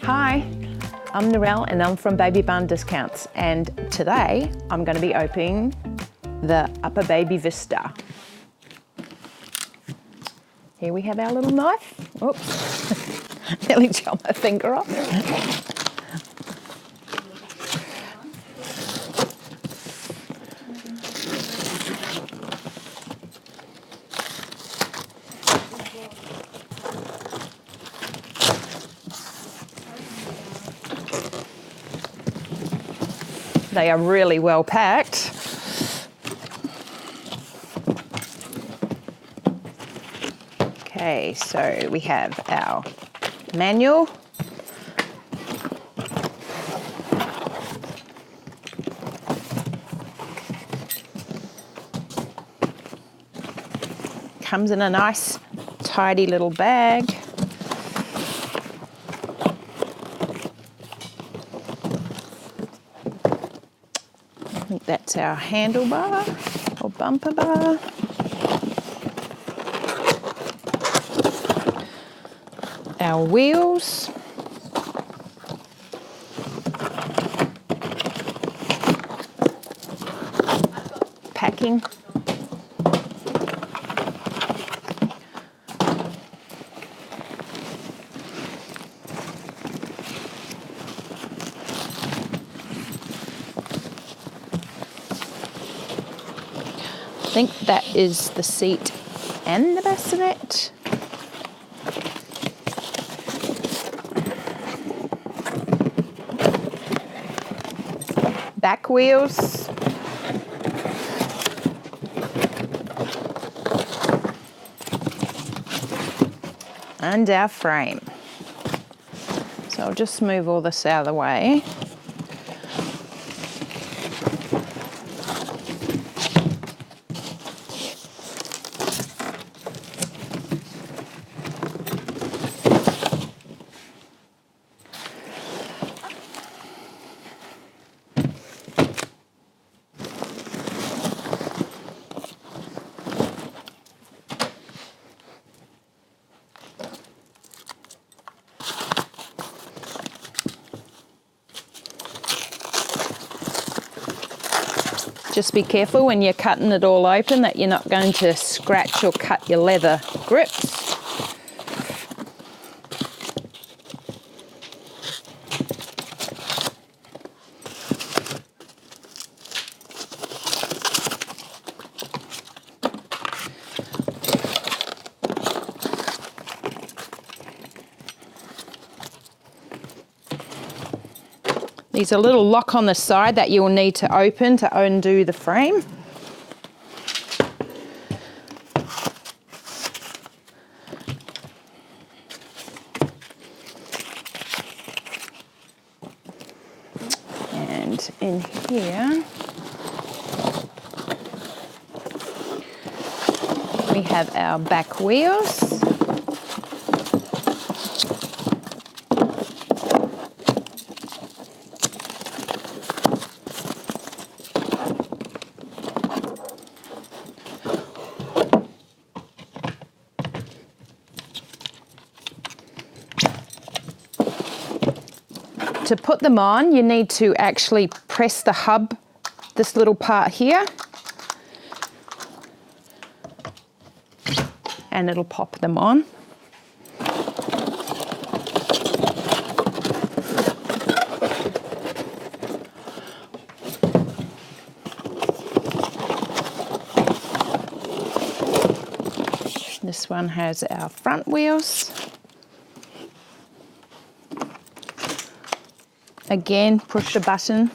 Hi, I'm Narelle and I'm from Baby Barn Discounts, and today I'm going to be opening the Uppababy Vista. Here we have our little knife. Oops, nearly chopped my finger off. They are really well packed. Okay, so we have our manual. Comes in a nice, tidy little bag. I think that's our handlebar or bumper bar. Our wheels. Packing. I think that is the seat and the bassinet. Back wheels. And our frame. So I'll just move all this out of the way. Just be careful when you're cutting it all open that you're not going to scratch or cut your leather grips. There's a little lock on the side that you'll need to open to undo the frame. And in here, we have our back wheels. To put them on, you need to actually press the hub, this little part here, and it'll pop them on. This one has our front wheels. Again, push the button.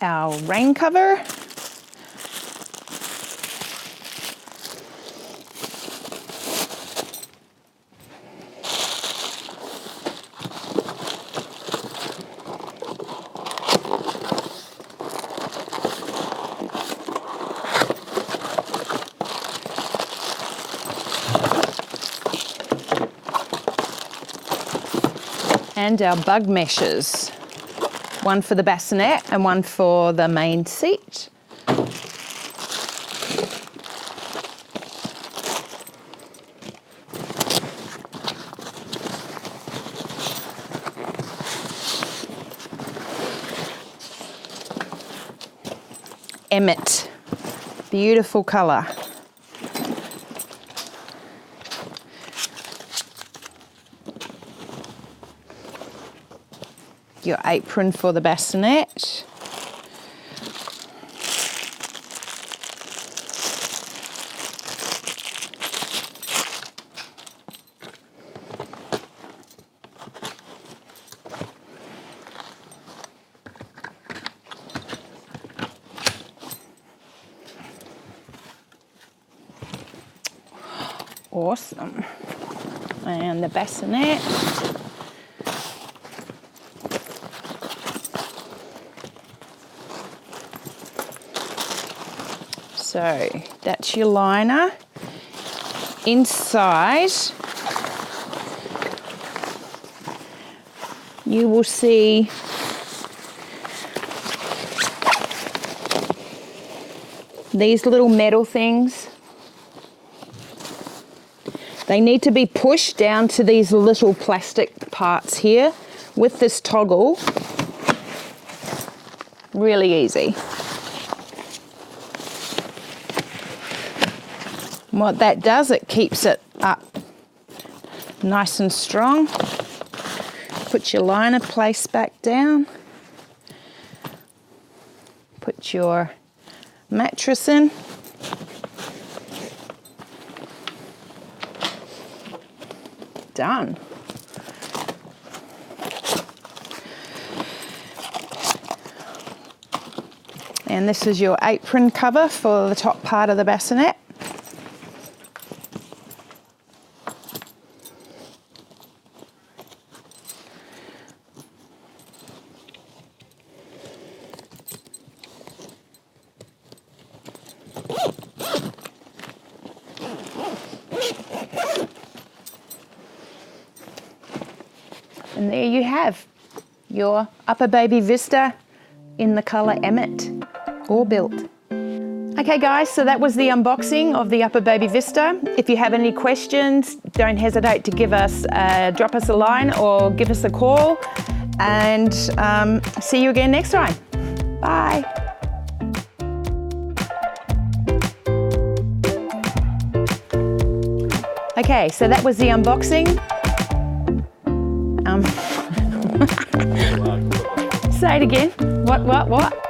Our rain cover. And our bug meshes. One for the bassinet and one for the main seat. Emmet, beautiful colour. Your apron for the bassinet. Awesome. And the bassinet. So that's your liner. Inside, you will see these little metal things. They need to be pushed down to these little plastic parts here with this toggle. Really easy. And what that does, it keeps it up nice and strong. Put your liner place back down. Put your mattress in. Done. And this is your apron cover for the top part of the bassinet. And there you have your Uppababy Vista in the colour Emmet, all built. Okay guys, so that was the unboxing of the Uppababy Vista. If you have any questions, don't hesitate to drop us a line or give us a call, and see you again next time. Bye. Okay, so that was the unboxing. Say it again. What?